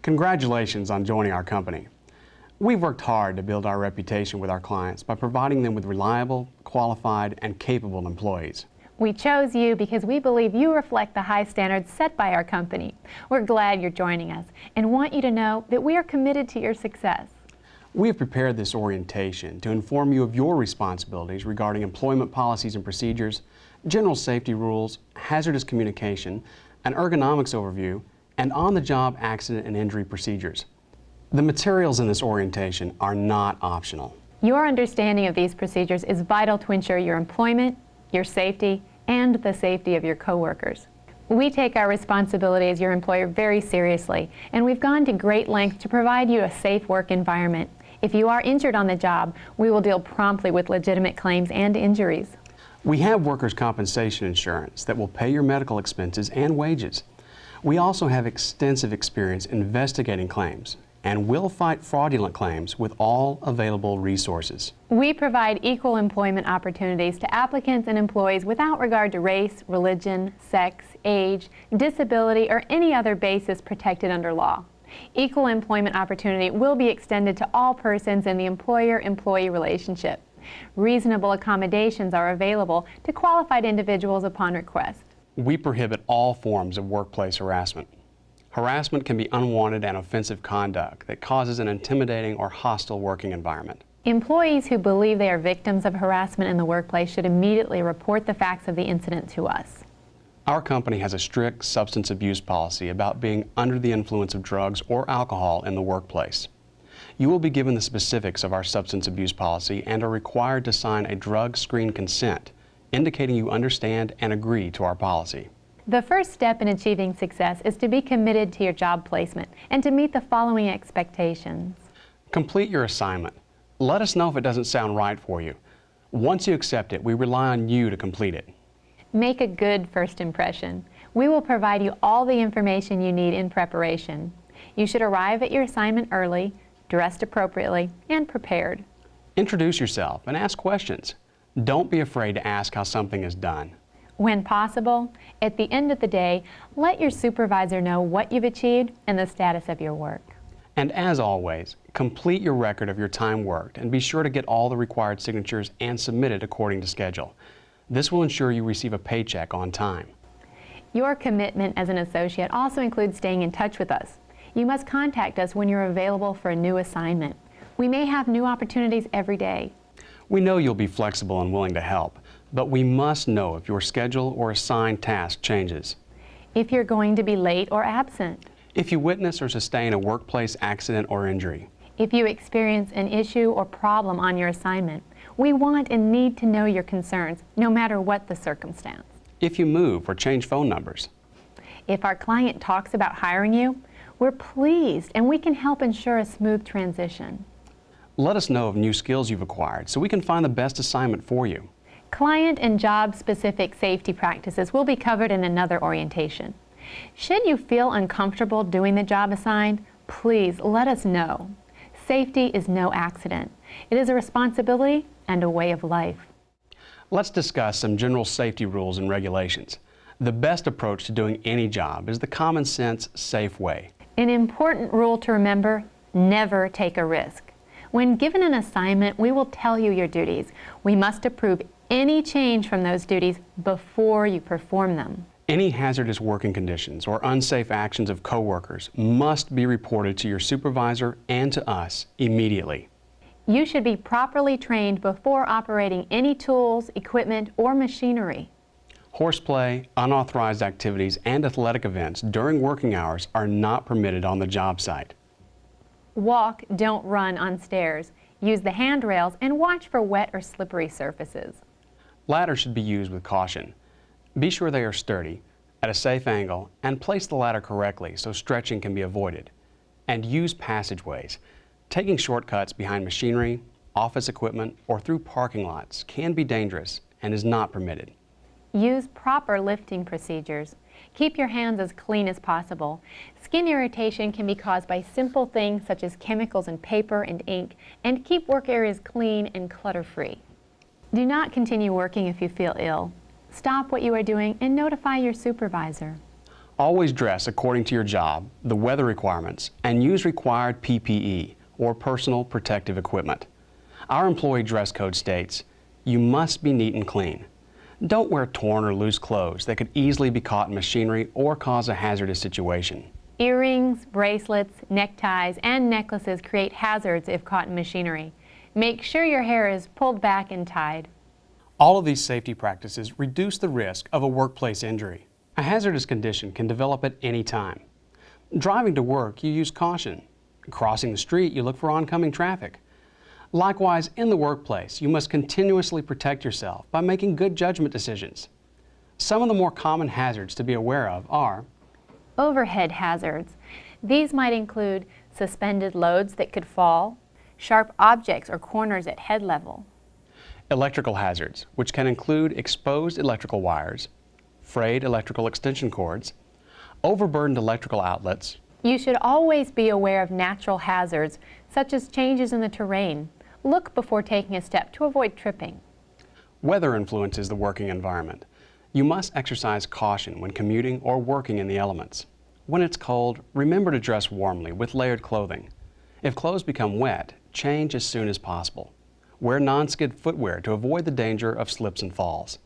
Congratulations on joining our company. We've worked hard to build our reputation with our clients by providing them with reliable, qualified, and capable employees. We chose you because we believe you reflect the high standards set by our company. We're glad you're joining us and want you to know that we are committed to your success. We have prepared this orientation to inform you of your responsibilities regarding employment policies and procedures, general safety rules, hazardous communication, an ergonomics overview, and on-the-job accident and injury procedures. The materials in this orientation are not optional. Your understanding of these procedures is vital to ensure your employment, your safety, and the safety of your coworkers. We take our responsibility as your employer very seriously, and we've gone to great lengths to provide you a safe work environment. If you are injured on the job, we will deal promptly with legitimate claims and injuries. We have workers' compensation insurance that will pay your medical expenses and wages. We also have extensive experience investigating claims and will fight fraudulent claims with all available resources. We provide equal employment opportunities to applicants and employees without regard to race, religion, sex, age, disability, or any other basis protected under law. Equal employment opportunity will be extended to all persons in the employer-employee relationship. Reasonable accommodations are available to qualified individuals upon request. We prohibit all forms of workplace harassment. Harassment can be unwanted and offensive conduct that causes an intimidating or hostile working environment. Employees who believe they are victims of harassment in the workplace should immediately report the facts of the incident to us. Our company has a strict substance abuse policy about being under the influence of drugs or alcohol in the workplace. You will be given the specifics of our substance abuse policy and are required to sign a drug screen consent, indicating you understand and agree to our policy. The first step in achieving success is to be committed to your job placement and to meet the following expectations. Complete your assignment. Let us know if it doesn't sound right for you. Once you accept it, we rely on you to complete it. Make a good first impression. We will provide you all the information you need in preparation. You should arrive at your assignment early, dressed appropriately, and prepared. Introduce yourself and ask questions. Don't be afraid to ask how something is done. When possible, at the end of the day, let your supervisor know what you've achieved and the status of your work. And as always, complete your record of your time worked and be sure to get all the required signatures and submit it according to schedule. This will ensure you receive a paycheck on time. Your commitment as an associate also includes staying in touch with us. You must contact us when you're available for a new assignment. We may have new opportunities every day. We know you'll be flexible and willing to help, but we must know if your schedule or assigned task changes. If you're going to be late or absent. If you witness or sustain a workplace accident or injury. If you experience an issue or problem on your assignment. We want and need to know your concerns, no matter what the circumstance. If you move or change phone numbers. If our client talks about hiring you, we're pleased and we can help ensure a smooth transition. Let us know of new skills you've acquired so we can find the best assignment for you. Client and job-specific safety practices will be covered in another orientation. Should you feel uncomfortable doing the job assigned, please let us know. Safety is no accident. It is a responsibility and a way of life. Let's discuss some general safety rules and regulations. The best approach to doing any job is the common sense, safe way. An important rule to remember: never take a risk. When given an assignment, we will tell you your duties. We must approve any change from those duties before you perform them. Any hazardous working conditions or unsafe actions of coworkers must be reported to your supervisor and to us immediately. You should be properly trained before operating any tools, equipment, or machinery. Horseplay, unauthorized activities, and athletic events during working hours are not permitted on the job site. Walk, don't run on stairs. Use the handrails and watch for wet or slippery surfaces. Ladders should be used with caution. Be sure they are sturdy, at a safe angle, and place the ladder correctly so stretching can be avoided. And use passageways. Taking shortcuts behind machinery, office equipment, or through parking lots can be dangerous and is not permitted. Use proper lifting procedures. Keep your hands as clean as possible. Skin irritation can be caused by simple things such as chemicals in paper and ink, and keep work areas clean and clutter-free. Do not continue working if you feel ill. Stop what you are doing and notify your supervisor. Always dress according to your job, the weather requirements, and use required PPE, or personal protective equipment. Our employee dress code states, you must be neat and clean. Don't wear torn or loose clothes that could easily be caught in machinery or cause a hazardous situation. Earrings, bracelets, neckties, and necklaces create hazards if caught in machinery. Make sure your hair is pulled back and tied. All of these safety practices reduce the risk of a workplace injury. A hazardous condition can develop at any time. Driving to work, you use caution. Crossing the street, you look for oncoming traffic. Likewise, in the workplace, you must continuously protect yourself by making good judgment decisions. Some of the more common hazards to be aware of are Overhead hazards. These might include suspended loads that could fall, sharp objects or corners at head level. Electrical hazards, which can include exposed electrical wires, frayed electrical extension cords, overburdened electrical outlets. You should always be aware of natural hazards, such as changes in the terrain. Look before taking a step to avoid tripping. Weather influences the working environment. You must exercise caution when commuting or working in the elements. When it's cold, remember to dress warmly with layered clothing. If clothes become wet, change as soon as possible. Wear non-skid footwear to avoid the danger of slips and falls.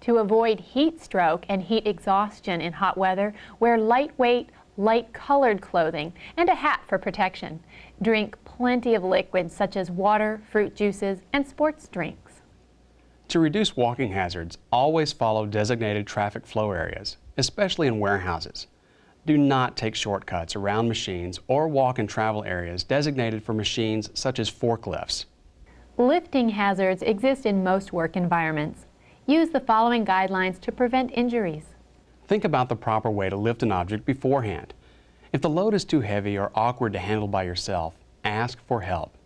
To avoid heat stroke and heat exhaustion in hot weather, wear lightweight, light-colored clothing and a hat for protection. Drink plenty of liquids such as water, fruit juices, and sports drinks. To reduce walking hazards, always follow designated traffic flow areas, especially in warehouses. Do not take shortcuts around machines or walk in travel areas designated for machines such as forklifts. Lifting hazards exist in most work environments. Use the following guidelines to prevent injuries. Think about the proper way to lift an object beforehand. If the load is too heavy or awkward to handle by yourself, ask for help.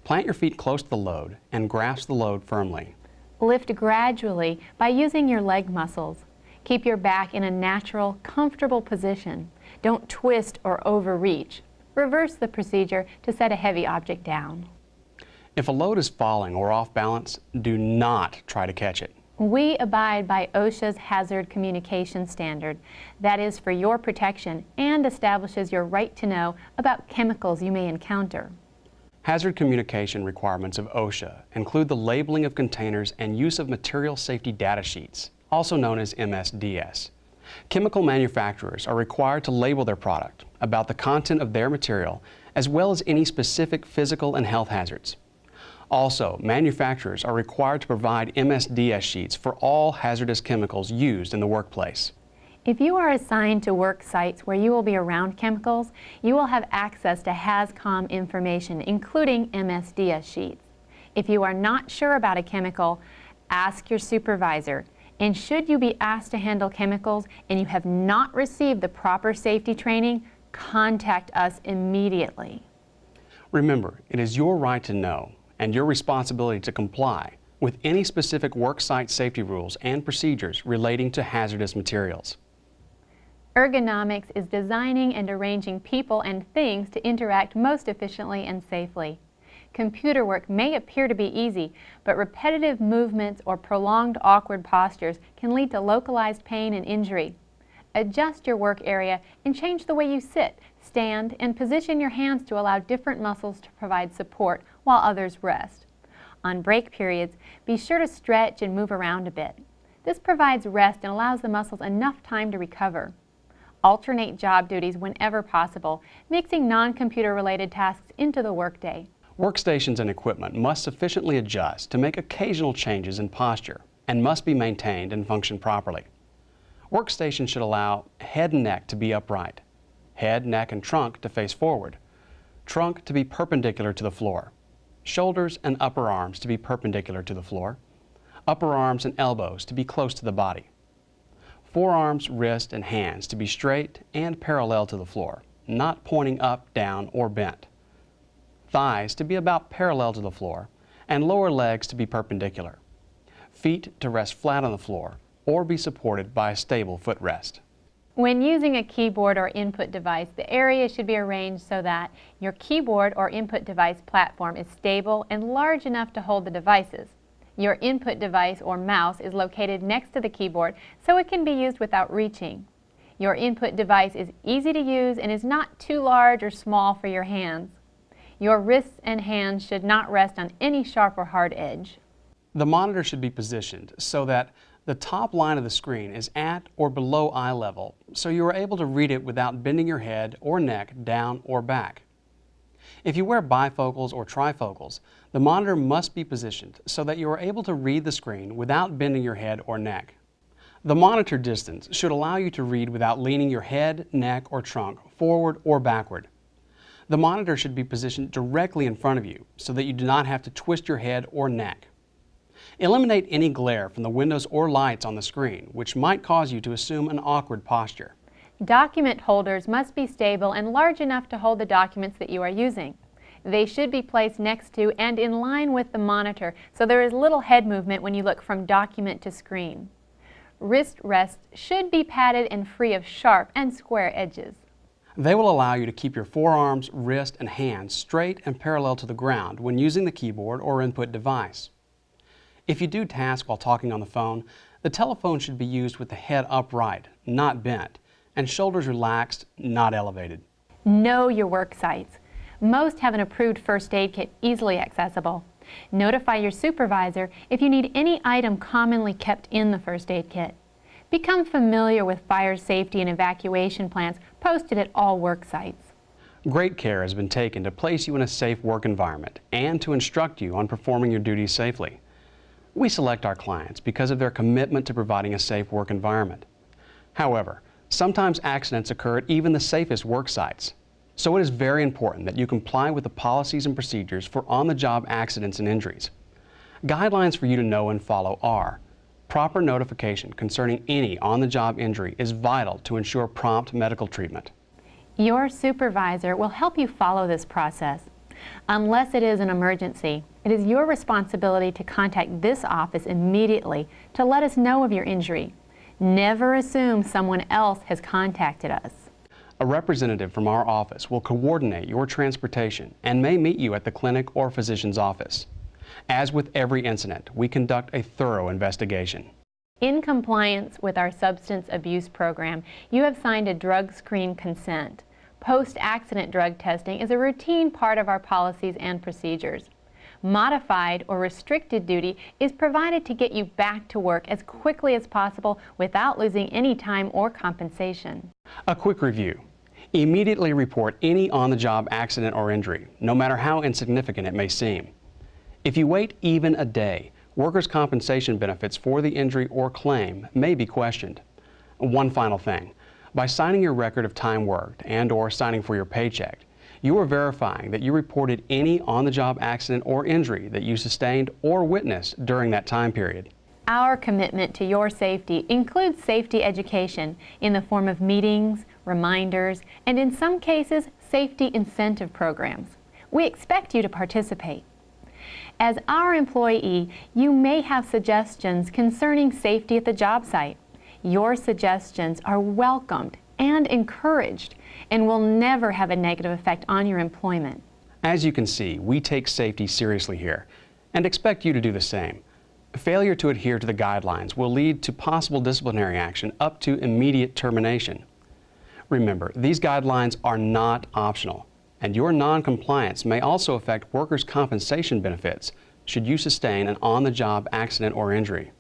Plant your feet close to the load and grasp the load firmly. Lift gradually by using your leg muscles. Keep your back in a natural, comfortable position. Don't twist or overreach. Reverse the procedure to set a heavy object down. If a load is falling or off balance, do not try to catch it. We abide by OSHA's Hazard Communication Standard that is for your protection and establishes your right to know about chemicals you may encounter. Hazard communication requirements of OSHA include the labeling of containers and use of material safety data sheets, also known as MSDS. Chemical manufacturers are required to label their product about the content of their material as well as any specific physical and health hazards. Also, manufacturers are required to provide MSDS sheets for all hazardous chemicals used in the workplace. If you are assigned to work sites where you will be around chemicals, you will have access to HazCom information, including MSDS sheets. If you are not sure about a chemical, ask your supervisor. And should you be asked to handle chemicals and you have not received the proper safety training, contact us immediately. Remember, it is your right to know and your responsibility to comply with any specific worksite safety rules and procedures relating to hazardous materials. Ergonomics is designing and arranging people and things to interact most efficiently and safely. Computer work may appear to be easy, but repetitive movements or prolonged awkward postures can lead to localized pain and injury. Adjust your work area and change the way you sit, stand, and position your hands to allow different muscles to provide support while others rest. On break periods, be sure to stretch and move around a bit. This provides rest and allows the muscles enough time to recover. Alternate job duties whenever possible, mixing non-computer related tasks into the workday. Workstations and equipment must sufficiently adjust to make occasional changes in posture and must be maintained and function properly. Workstations should allow head and neck to be upright, head, neck, and trunk to face forward, trunk to be perpendicular to the floor, shoulders and upper arms to be perpendicular to the floor, upper arms and elbows to be close to the body, forearms, wrists, and hands to be straight and parallel to the floor, not pointing up, down, or bent, thighs to be about parallel to the floor, and lower legs to be perpendicular, feet to rest flat on the floor or be supported by a stable footrest. When using a keyboard or input device, the area should be arranged so that your keyboard or input device platform is stable and large enough to hold the devices. Your input device or mouse is located next to the keyboard so it can be used without reaching. Your input device is easy to use and is not too large or small for your hands. Your wrists and hands should not rest on any sharp or hard edge. The monitor should be positioned so that the top line of the screen is at or below eye level, so you are able to read it without bending your head or neck down or back. If you wear bifocals or trifocals, the monitor must be positioned so that you are able to read the screen without bending your head or neck. The monitor distance should allow you to read without leaning your head, neck, or trunk forward or backward. The monitor should be positioned directly in front of you so that you do not have to twist your head or neck. Eliminate any glare from the windows or lights on the screen, which might cause you to assume an awkward posture. Document holders must be stable and large enough to hold the documents that you are using. They should be placed next to and in line with the monitor so there is little head movement when you look from document to screen. Wrist rests should be padded and free of sharp and square edges. They will allow you to keep your forearms, wrist, and hands straight and parallel to the ground when using the keyboard or input device. If you do tasks while talking on the phone, the telephone should be used with the head upright, not bent, and shoulders relaxed, not elevated. Know your work sites. Most have an approved first aid kit easily accessible. Notify your supervisor if you need any item commonly kept in the first aid kit. Become familiar with fire safety and evacuation plans posted at all work sites. Great care has been taken to place you in a safe work environment and to instruct you on performing your duties safely. We select our clients because of their commitment to providing a safe work environment. However, sometimes accidents occur at even the safest work sites. So it is very important that you comply with the policies and procedures for on-the-job accidents and injuries. Guidelines for you to know and follow are: proper notification concerning any on-the-job injury is vital to ensure prompt medical treatment. Your supervisor will help you follow this process. Unless it is an emergency, it is your responsibility to contact this office immediately to let us know of your injury. Never assume someone else has contacted us. A representative from our office will coordinate your transportation and may meet you at the clinic or physician's office. As with every incident, we conduct a thorough investigation. In compliance with our substance abuse program, you have signed a drug screen consent. Post-accident drug testing is a routine part of our policies and procedures. Modified or restricted duty is provided to get you back to work as quickly as possible without losing any time or compensation. A quick review. Immediately report any on-the-job accident or injury, no matter how insignificant it may seem. If you wait even a day, workers' compensation benefits for the injury or claim may be questioned. One final thing. By signing your record of time worked and/or signing for your paycheck, you are verifying that you reported any on-the-job accident or injury that you sustained or witnessed during that time period. Our commitment to your safety includes safety education in the form of meetings, reminders, and in some cases, safety incentive programs. We expect you to participate. As our employee, you may have suggestions concerning safety at the job site. Your suggestions are welcomed and encouraged and will never have a negative effect on your employment. As you can see, we take safety seriously here and expect you to do the same. Failure to adhere to the guidelines will lead to possible disciplinary action up to immediate termination. Remember, these guidelines are not optional, and your non-compliance may also affect workers' compensation benefits should you sustain an on-the-job accident or injury.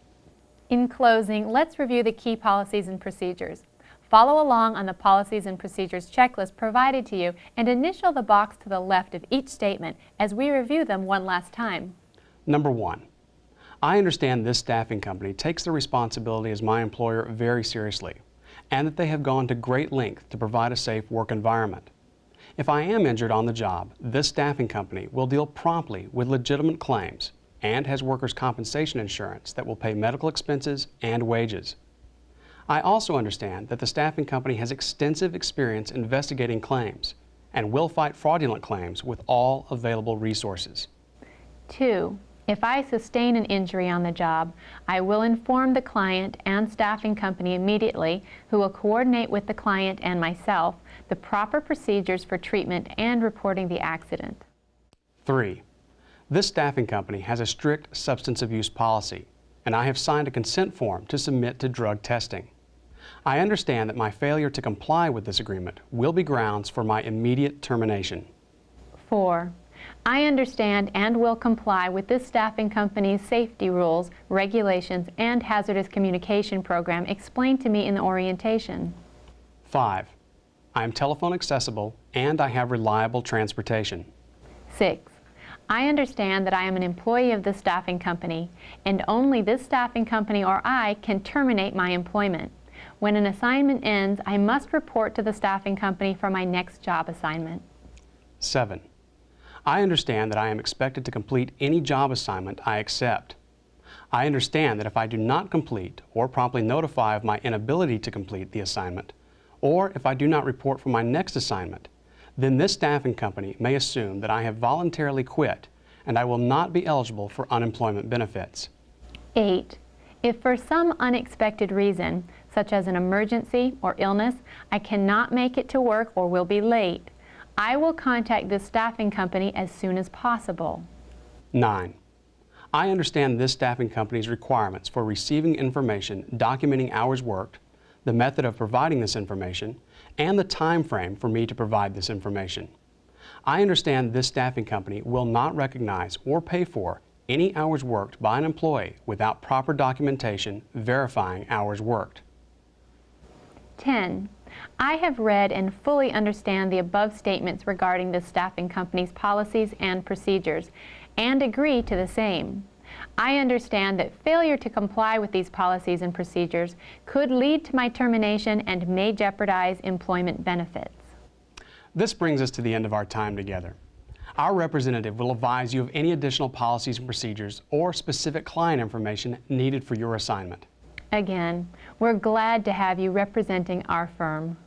In closing, let's review the key policies and procedures. Follow along on the policies and procedures checklist provided to you and initial the box to the left of each statement as we review them one last time. Number 1. I understand this staffing company takes their responsibility as my employer very seriously, and that they have gone to great length to provide a safe work environment. If I am injured on the job, this staffing company will deal promptly with legitimate claims and has workers' compensation insurance that will pay medical expenses and wages. I also understand that the staffing company has extensive experience investigating claims and will fight fraudulent claims with all available resources. 2. If I sustain an injury on the job, I will inform the client and staffing company immediately, who will coordinate with the client and myself the proper procedures for treatment and reporting the accident. 3. This staffing company has a strict substance abuse policy, and I have signed a consent form to submit to drug testing. I understand that my failure to comply with this agreement will be grounds for my immediate termination. 4. I understand and will comply with this staffing company's safety rules, regulations, and hazardous communication program explained to me in the orientation. 5. I am telephone accessible and I have reliable transportation. 6. I understand that I am an employee of this staffing company, and only this staffing company or I can terminate my employment. When an assignment ends, I must report to the staffing company for my next job assignment. 7. I understand that I am expected to complete any job assignment I accept. I understand that if I do not complete or promptly notify of my inability to complete the assignment, or if I do not report for my next assignment, then this staffing company may assume that I have voluntarily quit and I will not be eligible for unemployment benefits. 8. If for some unexpected reason, such as an emergency or illness, I cannot make it to work or will be late, I will contact this staffing company as soon as possible. 9. I understand this staffing company's requirements for receiving information documenting hours worked, the method of providing this information, and the time frame for me to provide this information. I understand this staffing company will not recognize or pay for any hours worked by an employee without proper documentation verifying hours worked. 10. I have read and fully understand the above statements regarding this staffing company's policies and procedures, and agree to the same. I understand that failure to comply with these policies and procedures could lead to my termination and may jeopardize employment benefits. This brings us to the end of our time together. Our representative will advise you of any additional policies and procedures or specific client information needed for your assignment. Again, we're glad to have you representing our firm.